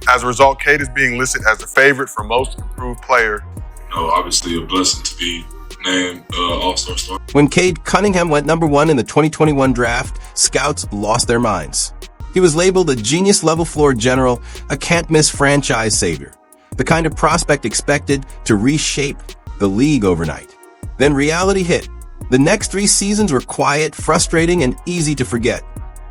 As a result, Cade is being listed as the favorite for most improved player. Obviously a blessing to be named All-Star star. When Cade Cunningham went number 1 in the 2021 draft, scouts lost their minds. He was labeled a genius-level floor general, a can't-miss franchise savior, the kind of prospect expected to reshape the league overnight. Then reality hit. The next 3 seasons were quiet, frustrating, and easy to forget.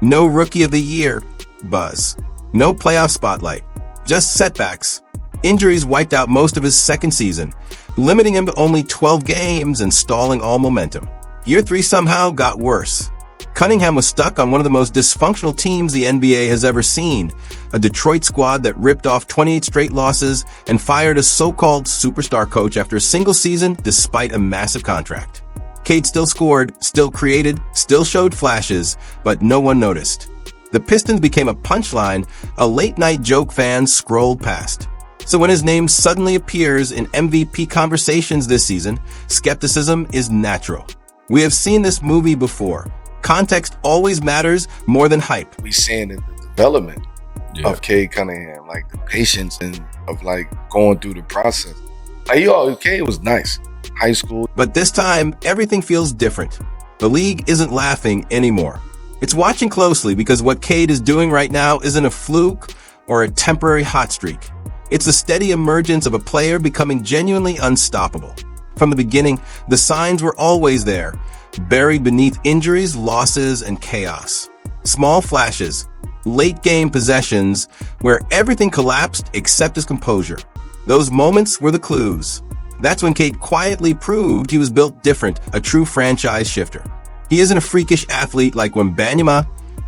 No Rookie of the Year buzz. No playoff spotlight. Just setbacks. Injuries wiped out most of his second season, limiting him to only 12 games and stalling all momentum. Year 3 somehow got worse. Cunningham was stuck on one of the most dysfunctional teams the NBA has ever seen, a Detroit squad that ripped off 28 straight losses and fired a so-called superstar coach after a single season despite a massive contract. Cade still scored, still created, still showed flashes, but no one noticed. The Pistons became a punchline, a late-night joke fans scrolled past. So when his name suddenly appears in MVP conversations this season, skepticism is natural. We have seen this movie before. Context always matters more than hype. We seeing the development of Cade Cunningham, like the patience and of like going through the process. Like, Cade was nice. High school. But this time, everything feels different. The league isn't laughing anymore. It's watching closely because what Cade is doing right now isn't a fluke or a temporary hot streak. It's the steady emergence of a player becoming genuinely unstoppable. From the beginning, the signs were always there, buried beneath injuries, losses, and chaos. Small flashes, late-game possessions, where everything collapsed except his composure. Those moments were the clues. That's when Cade quietly proved he was built different, a true franchise shifter. He isn't a freakish athlete like Wembanyama,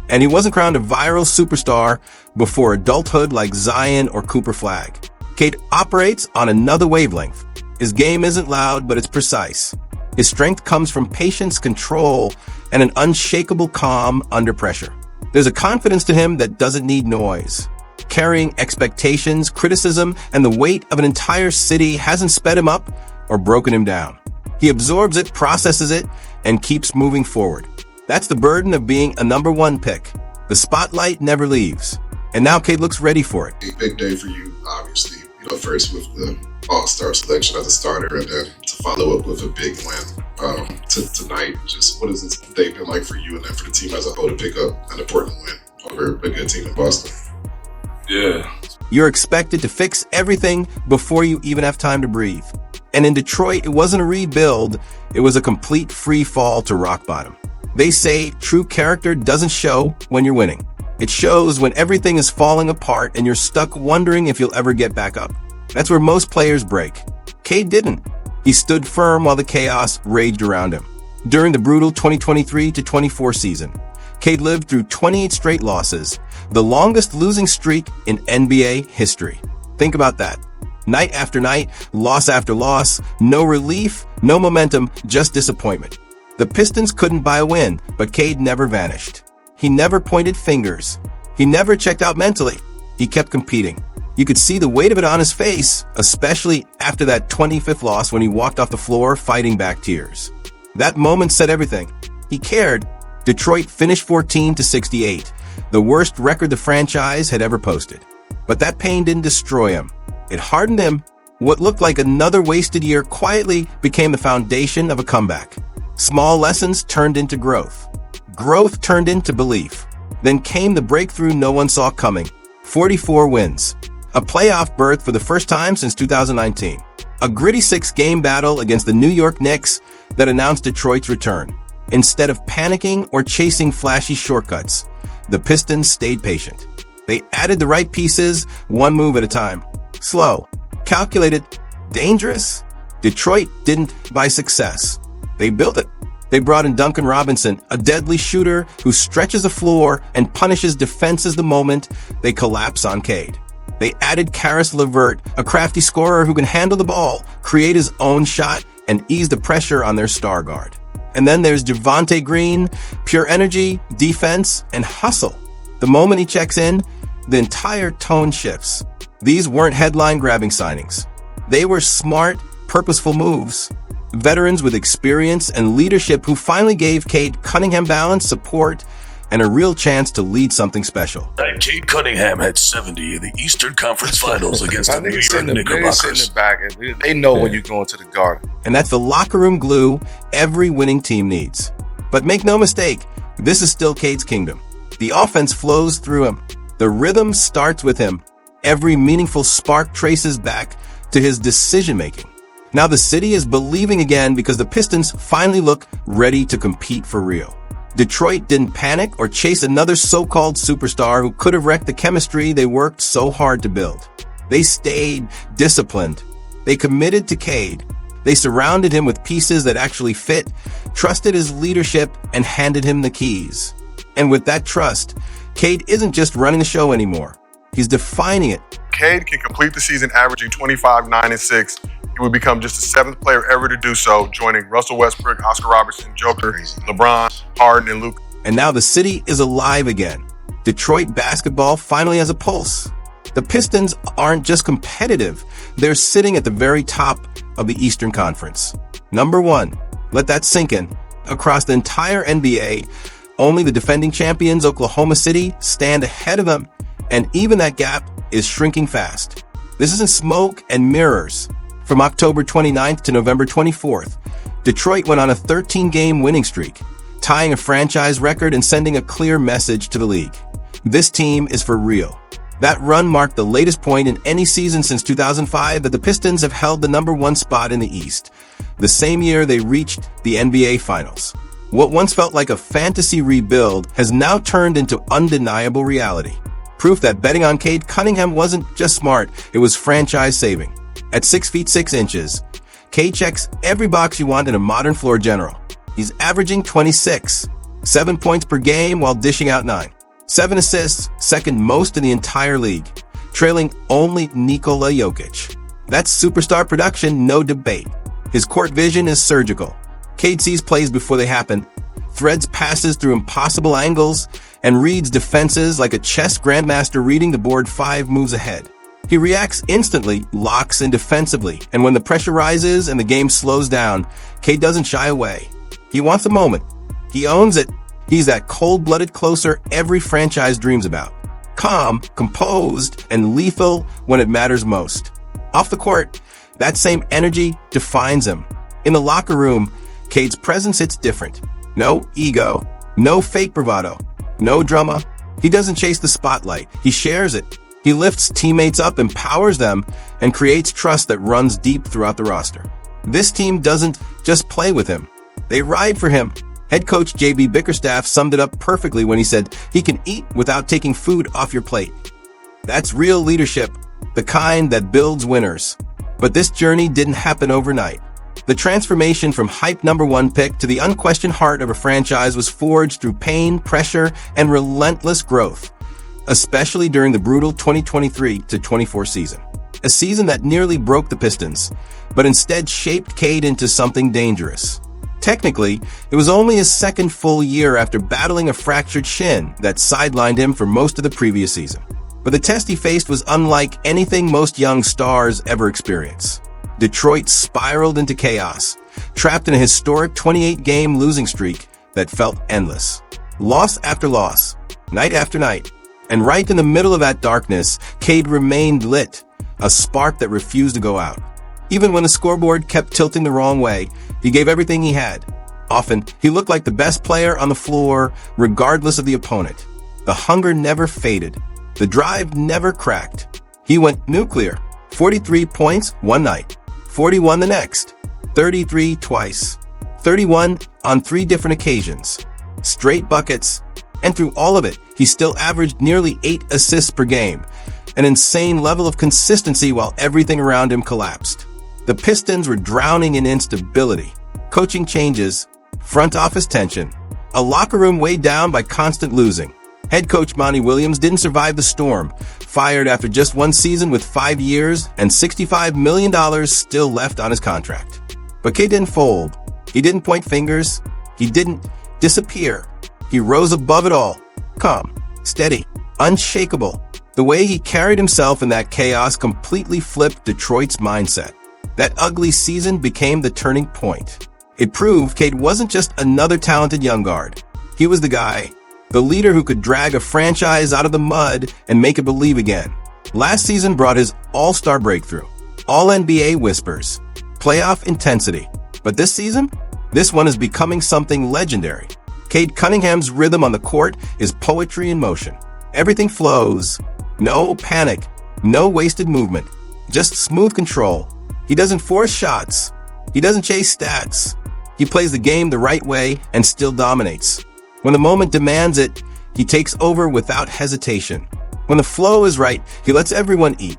and he wasn't crowned a viral superstar before adulthood like Zion or Cooper Flagg. Cade operates on another wavelength. His game isn't loud, but it's precise. His strength comes from patience, control, and an unshakable calm under pressure. There's a confidence to him that doesn't need noise. Carrying expectations, criticism, and the weight of an entire city hasn't sped him up or broken him down. He absorbs it, processes it, and keeps moving forward. That's the burden of being a number 1 pick. The spotlight never leaves. And now Cade looks ready for it. A big day for you, obviously. First with the All-Star selection as a starter, and then to follow up with a big win tonight. Just what has this day been like for you and then for the team as a whole to pick up an important win over a good team in Boston? Yeah. You're expected to fix everything before you even have time to breathe. And in Detroit, it wasn't a rebuild, it was a complete free fall to rock bottom. They say true character doesn't show when you're winning. It shows when everything is falling apart and you're stuck wondering if you'll ever get back up. That's where most players break. Cade didn't. He stood firm while the chaos raged around him. During the brutal 2023-24 season, Cade lived through 28 straight losses, the longest losing streak in NBA history. Think about that. Night after night, loss after loss, no relief, no momentum, just disappointment. The Pistons couldn't buy a win, but Cade never vanished. He never pointed fingers. He never checked out mentally. He kept competing. You could see the weight of it on his face, especially after that 25th loss when he walked off the floor fighting back tears. That moment said everything. He cared. Detroit finished 14-68, the worst record the franchise had ever posted. But that pain didn't destroy him. It hardened him. What looked like another wasted year quietly became the foundation of a comeback. Small lessons turned into growth. Growth turned into belief. Then came the breakthrough no one saw coming. 44 wins. A playoff berth for the first time since 2019. A gritty 6-game battle against the New York Knicks that announced Detroit's return. Instead of panicking or chasing flashy shortcuts, the Pistons stayed patient. They added the right pieces, one move at a time. Slow, calculated, dangerous. Detroit didn't buy success. They built it. They brought in Duncan Robinson, a deadly shooter who stretches the floor and punishes defenses the moment they collapse on Cade. They added Karis LeVert, a crafty scorer who can handle the ball, create his own shot, and ease the pressure on their star guard. And then there's Javonte Green, pure energy, defense, and hustle. The moment he checks in, the entire tone shifts. These weren't headline-grabbing signings. They were smart, purposeful moves. Veterans with experience and leadership who finally gave Cade Cunningham balance, support, and a real chance to lead something special. And Cade Cunningham had 70 in the Eastern Conference Finals against the New York They Knickerbockers. sit in the back, and they know when you go into the Garden. And that's the locker room glue every winning team needs. But make no mistake, this is still Cade's kingdom. The offense flows through him. The rhythm starts with him. Every meaningful spark traces back to his decision-making. Now the city is believing again because the Pistons finally look ready to compete for real. Detroit didn't panic or chase another so-called superstar who could have wrecked the chemistry they worked so hard to build. They stayed disciplined. They committed to Cade. They surrounded him with pieces that actually fit, trusted his leadership, and handed him the keys. And with that trust, Cade isn't just running the show anymore. He's defining it. Cade can complete the season averaging 25, 9, and 6. He would become just the 7th player ever to do so, joining Russell Westbrook, Oscar Robertson, Joker, LeBron, Harden, and Luka. And now the city is alive again. Detroit basketball finally has a pulse. The Pistons aren't just competitive. They're sitting at the very top of the Eastern Conference. Number 1, let that sink in. Across the entire NBA, only the defending champions, Oklahoma City, stand ahead of them, and even that gap is shrinking fast. This isn't smoke and mirrors. From October 29th to November 24th, Detroit went on a 13-game winning streak, tying a franchise record and sending a clear message to the league. This team is for real. That run marked the latest point in any season since 2005 that the Pistons have held the number 1 spot in the East, the same year they reached the NBA Finals. What once felt like a fantasy rebuild has now turned into undeniable reality. Proof that betting on Cade Cunningham wasn't just smart, it was franchise-saving. At 6 feet 6 inches, Cade checks every box you want in a modern floor general. He's averaging 26, 7 points per game while dishing out 9. 7 assists, second most in the entire league, trailing only Nikola Jokic. That's superstar production, no debate. His court vision is surgical. Cade sees plays before they happen, threads passes through impossible angles, and reads defenses like a chess grandmaster reading the board 5 moves ahead. He reacts instantly, locks in defensively, and when the pressure rises and the game slows down, Cade doesn't shy away. He wants the moment. He owns it. He's that cold-blooded closer every franchise dreams about. Calm, composed, and lethal when it matters most. Off the court, that same energy defines him. In the locker room, Cade's presence hits different. No ego, no fake bravado, no drama. He doesn't chase the spotlight. He shares it. He lifts teammates up, empowers them, and creates trust that runs deep throughout the roster. This team doesn't just play with him. They ride for him. Head coach J.B. Bickerstaff summed it up perfectly when he said, he can eat without taking food off your plate. That's real leadership, the kind that builds winners. But this journey didn't happen overnight. The transformation from hype number 1 pick to the unquestioned heart of a franchise was forged through pain, pressure, and relentless growth, especially during the brutal 2023-24 season. A season that nearly broke the Pistons, but instead shaped Cade into something dangerous. Technically, it was only his second full year after battling a fractured shin that sidelined him for most of the previous season. But the test he faced was unlike anything most young stars ever experience. Detroit spiraled into chaos, trapped in a historic 28-game losing streak that felt endless. Loss after loss, night after night. And right in the middle of that darkness, Cade remained lit, a spark that refused to go out. Even when the scoreboard kept tilting the wrong way, he gave everything he had. Often, he looked like the best player on the floor, regardless of the opponent. The hunger never faded. The drive never cracked. He went nuclear. 43 points one night, 41 the next, 33 twice, 31 on 3 different occasions. Straight buckets. And through all of it, he still averaged nearly 8 assists per game, an insane level of consistency while everything around him collapsed. The Pistons were drowning in instability, coaching changes, front office tension, a locker room weighed down by constant losing. Head coach Monty Williams didn't survive the storm, fired after just 1 season with 5 years and $65 million still left on his contract. But Cade didn't fold. He didn't point fingers. He didn't disappear. He rose above it all, calm, steady, unshakable. The way he carried himself in that chaos completely flipped Detroit's mindset. That ugly season became the turning point. It proved Cade wasn't just another talented young guard. He was the guy The leader who could drag a franchise out of the mud and make it believe again. Last season brought his all-star breakthrough, all-NBA whispers, playoff intensity. But this season, this one is becoming something legendary. Cade Cunningham's rhythm on the court is poetry in motion. Everything flows. No panic, no wasted movement, just smooth control. He doesn't force shots. He doesn't chase stats. He plays the game the right way and still dominates. When the moment demands it, he takes over without hesitation. When the flow is right, he lets everyone eat.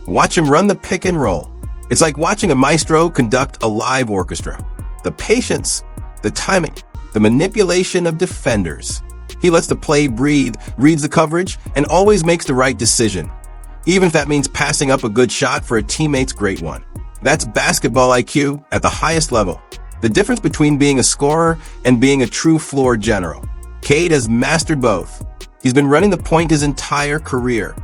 Watch him run the pick and roll. It's like watching a maestro conduct a live orchestra. The patience, the timing, the manipulation of defenders. He lets the play breathe, reads the coverage, and always makes the right decision, even if that means passing up a good shot for a teammate's great one. That's basketball IQ at the highest level. The difference between being a scorer and being a true floor general. Cade has mastered both. He's been running the point his entire career,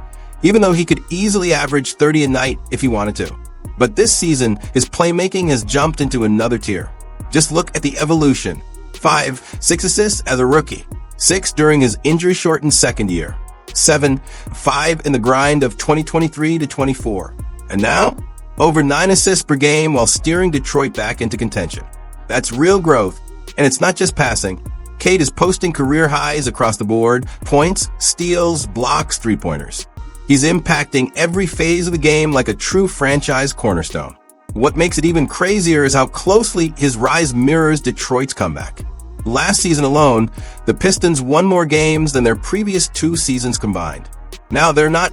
even though he could easily average 30 a night if he wanted to. But this season, his playmaking has jumped into another tier. Just look at the evolution. 6 assists as a rookie. 6 during his injury-shortened second year. 5 in the grind of 2023 to 24. And now, over 9 assists per game while steering Detroit back into contention. That's real growth, and it's not just passing. Cade is posting career highs across the board, points, steals, blocks, three-pointers. He's impacting every phase of the game like a true franchise cornerstone. What makes it even crazier is how closely his rise mirrors Detroit's comeback. Last season alone, the Pistons won more games than their previous 2 seasons combined. Now they're not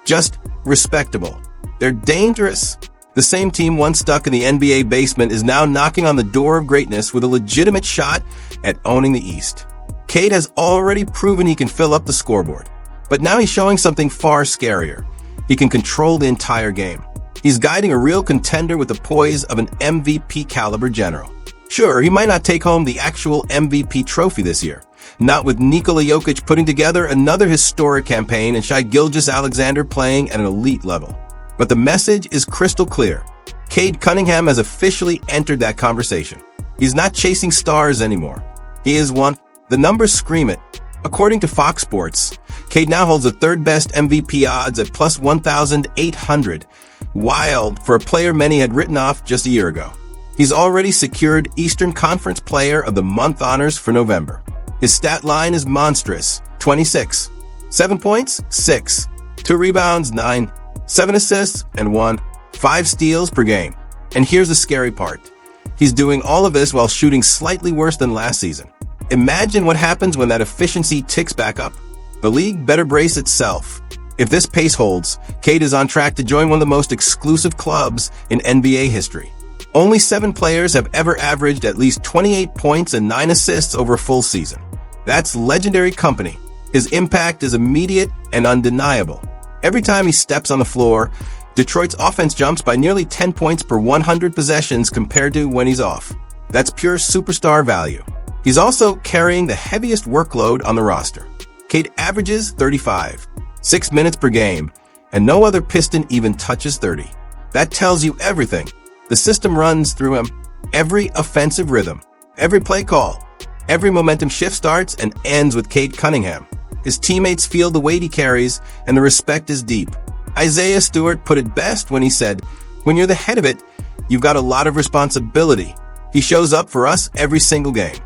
just respectable, they're dangerous. The same team once stuck in the NBA basement is now knocking on the door of greatness with a legitimate shot at owning the East. Cade has already proven he can fill up the scoreboard. But now he's showing something far scarier. He can control the entire game. He's guiding a real contender with the poise of an MVP caliber general. Sure, he might not take home the actual MVP trophy this year, not with Nikola Jokic putting together another historic campaign and Shai Gilgeous-Alexander playing at an elite level. But the message is crystal clear. Cade Cunningham has officially entered that conversation. He's not chasing stars anymore. He is one. The numbers scream it. According to Fox Sports, Cade now holds the 3rd best MVP odds at plus 1,800. Wild for a player many had written off just a year ago. He's already secured Eastern Conference Player of the Month honors for November. His stat line is monstrous, 26. 7 points, 6. 2 rebounds, 9. 7 assists, and 1. 5 steals per game. And here's the scary part. He's doing all of this while shooting slightly worse than last season. Imagine what happens when that efficiency ticks back up. The league better brace itself. If this pace holds, Cade is on track to join one of the most exclusive clubs in NBA history. Only 7 players have ever averaged at least 28 points and 9 assists over a full season. That's legendary company. His impact is immediate and undeniable. Every time he steps on the floor, Detroit's offense jumps by nearly 10 points per 100 possessions compared to when he's off. That's pure superstar value. He's also carrying the heaviest workload on the roster. Cade averages 35, 6 minutes per game, and no other Piston even touches 30. That tells you everything. The system runs through him. Every offensive rhythm, every play call, every momentum shift starts and ends with Cade Cunningham. His teammates feel the weight he carries, and the respect is deep. Isaiah Stewart put it best when he said, "When you're the head of it, you've got a lot of responsibility." He shows up for us every single game.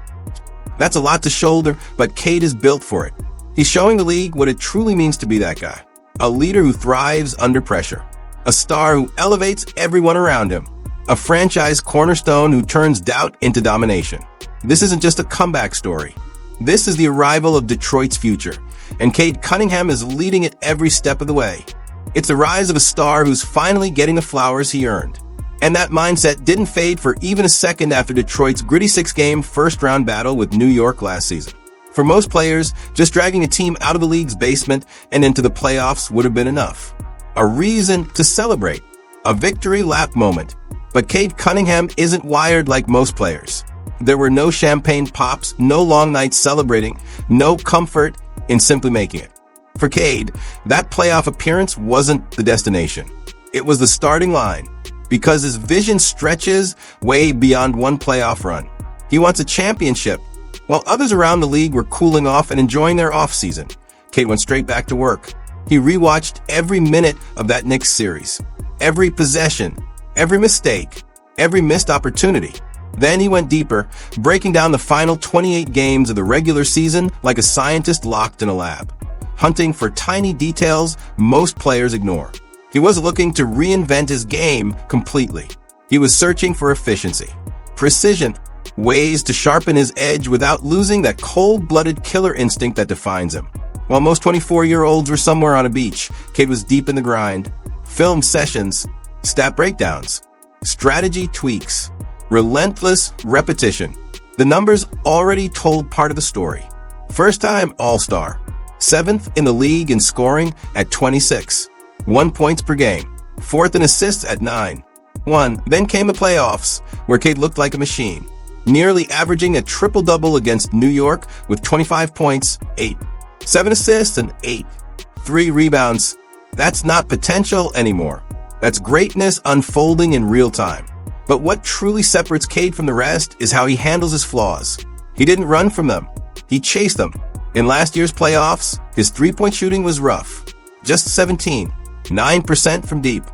That's a lot to shoulder, but Cade is built for it. He's showing the league what it truly means to be that guy. A leader who thrives under pressure. A star who elevates everyone around him. A franchise cornerstone who turns doubt into domination. This isn't just a comeback story. This is the arrival of Detroit's future, and Cade Cunningham is leading it every step of the way. It's the rise of a star who's finally getting the flowers he earned. And that mindset didn't fade for even a second after Detroit's gritty 6-game first-round battle with New York last season. For most players, just dragging a team out of the league's basement and into the playoffs would have been enough. A reason to celebrate. A victory lap moment. But Cade Cunningham isn't wired like most players. There were no champagne pops, no long nights celebrating, no comfort in simply making it. For Cade, that playoff appearance wasn't the destination. It was the starting line, because his vision stretches way beyond one playoff run. He wants a championship, While others around the league were cooling off and enjoying their offseason, Cade went straight back to work. He rewatched every minute of that Knicks series, every possession, every mistake, every missed opportunity. Then he went deeper, breaking down the final 28 games of the regular season like a scientist locked in a lab, hunting for tiny details most players ignore. He wasn't looking to reinvent his game completely. He was searching for efficiency, precision, ways to sharpen his edge without losing that cold-blooded killer instinct that defines him. While most 24-year-olds were somewhere on a beach, Cade was deep in the grind. Film sessions, stat breakdowns, strategy tweaks, relentless repetition. The numbers already told part of the story. First-time All-Star, 7th in the league in scoring at 26, 1 points per game, 4th in assists at 9. Then came the playoffs, where Cade looked like a machine, nearly averaging a triple-double against New York with 25 points, 7 assists, and 3 rebounds. That's not potential anymore. That's greatness unfolding in real time. But what truly separates Cade from the rest is how he handles his flaws. He didn't run from them. He chased them. In last year's playoffs, his three-point shooting was rough. Just 17, 9% from deep.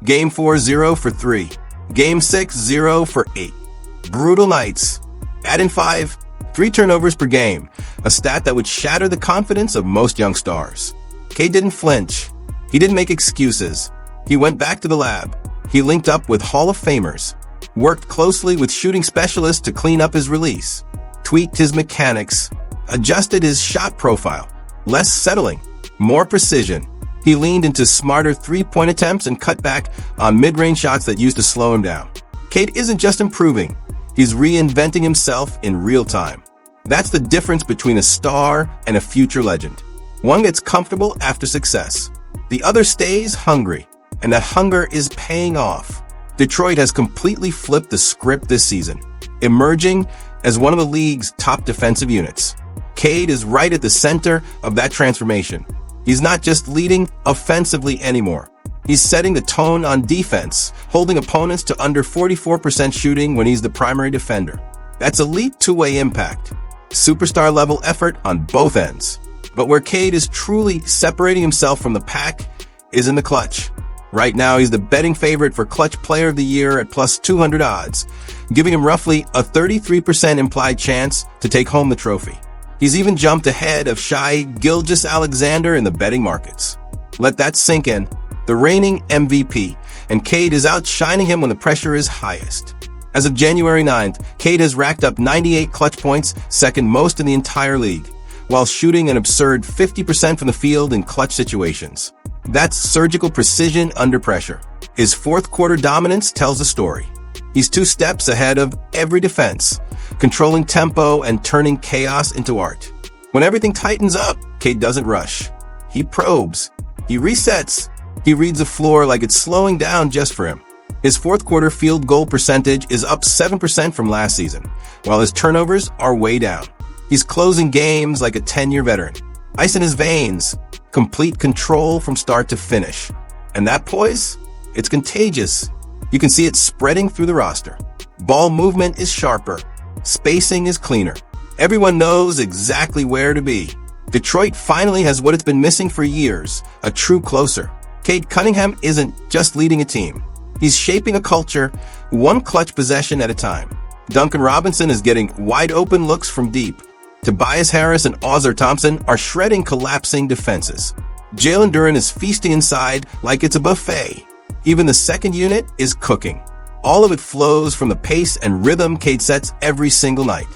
Game 4, 0 for 3. Game 6, 0 for 8. Brutal nights. Add in 5, 3 turnovers per game, a stat that would shatter the confidence of most young stars. Cade didn't flinch. He didn't make excuses. He went back to the lab. He linked up with Hall of Famers, worked closely with shooting specialists to clean up his release, tweaked his mechanics, adjusted his shot profile, less settling, more precision. He leaned into smarter three-point attempts and cut back on mid-range shots that used to slow him down. Cade isn't just improving, he's reinventing himself in real time. That's the difference between a star and a future legend. One gets comfortable after success. The other stays hungry, and that hunger is paying off. Detroit has completely flipped the script this season, emerging as one of the league's top defensive units. Cade is right at the center of that transformation. He's not just leading offensively anymore. He's setting the tone on defense, holding opponents to under 44% shooting when he's the primary defender. That's elite two-way impact. Superstar-level effort on both ends. But where Cade is truly separating himself from the pack is in the clutch. Right now, he's the betting favorite for Clutch Player of the Year at plus 200 odds, giving him roughly a 33% implied chance to take home the trophy. He's even jumped ahead of Shai Gilgeous-Alexander in the betting markets. Let that sink in. The reigning MVP, and Cade is outshining him when the pressure is highest. As of January 9th, Cade has racked up 98 clutch points, second most in the entire league, while shooting an absurd 50% from the field in clutch situations. That's surgical precision under pressure. His fourth quarter dominance tells the story. He's 2 steps ahead of every defense, controlling tempo and turning chaos into art. When everything tightens up, Cade doesn't rush. He probes. He resets. He reads the floor like it's slowing down just for him. His fourth quarter field goal percentage is up 7% from last season, while his turnovers are way down. He's closing games like a 10-year veteran. Ice in his veins, complete control from start to finish. And that poise? It's contagious. You can see it spreading through the roster. Ball movement is sharper. Spacing is cleaner. Everyone knows exactly where to be. Detroit finally has what it's been missing for years, a true closer. Cade Cunningham isn't just leading a team. He's shaping a culture, one clutch possession at a time. Duncan Robinson is getting wide-open looks from deep. Tobias Harris and Ozar Thompson are shredding collapsing defenses. Jalen Duren is feasting inside like it's a buffet. Even the second unit is cooking. All of it flows from the pace and rhythm Cade sets every single night.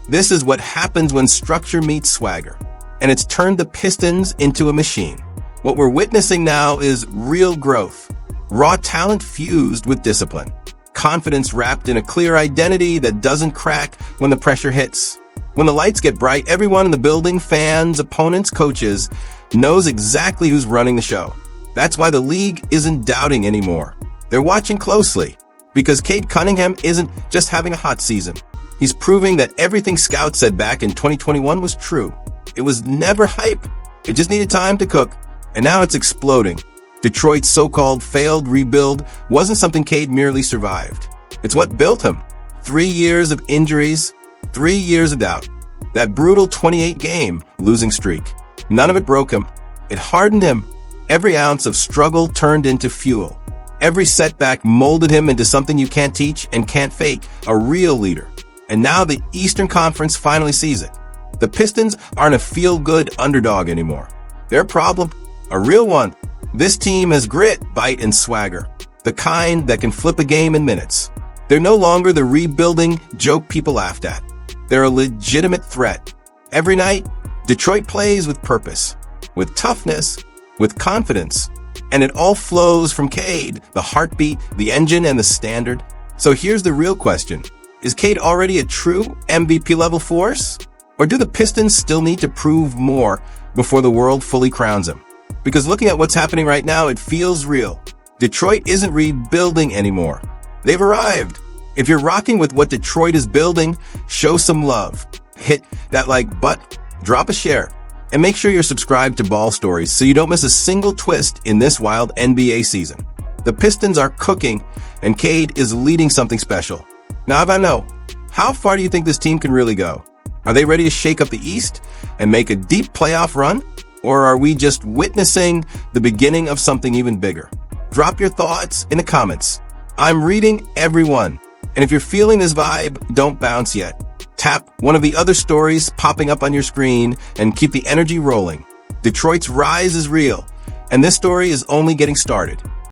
This is what happens when structure meets swagger, and it's turned the Pistons into a machine. What we're witnessing now is real growth, raw talent fused with discipline, confidence wrapped in a clear identity that doesn't crack when the pressure hits. When the lights get bright, everyone in the building, fans, opponents, coaches, knows exactly who's running the show. That's why the league isn't doubting anymore. They're watching closely, because Cade Cunningham isn't just having a hot season. He's proving that everything scouts said back in 2021 was true. It was never hype. It just needed time to cook. And now it's exploding. Detroit's so-called failed rebuild wasn't something Cade merely survived. It's what built him. 3 years of injuries, 3 years of doubt. That brutal 28-game losing streak. None of it broke him. It hardened him. Every ounce of struggle turned into fuel. Every setback molded him into something you can't teach and can't fake, a real leader. And now the Eastern Conference finally sees it. The Pistons aren't a feel-good underdog anymore. Their problem, a real one. This team has grit, bite, and swagger. The kind that can flip a game in minutes. They're no longer the rebuilding joke people laughed at. They're a legitimate threat. Every night, Detroit plays with purpose, with toughness, with confidence. And it all flows from Cade, the heartbeat, the engine, and the standard. So here's the real question. Is Cade already a true MVP-level force? Or do the Pistons still need to prove more before the world fully crowns him? Because looking at what's happening right now, it feels real. Detroit isn't rebuilding anymore. They've arrived. If you're rocking with what Detroit is building, show some love. Hit that like button, drop a share, and make sure you're subscribed to Ball Stories so you don't miss a single twist in this wild NBA season. The Pistons are cooking, and Cade is leading something special. Now, if I know, how far do you think this team can really go? Are they ready to shake up the East and make a deep playoff run? Or are we just witnessing the beginning of something even bigger? Drop your thoughts in the comments. I'm reading everyone. And if you're feeling this vibe, don't bounce yet. Tap one of the other stories popping up on your screen and keep the energy rolling. Detroit's rise is real, and this story is only getting started.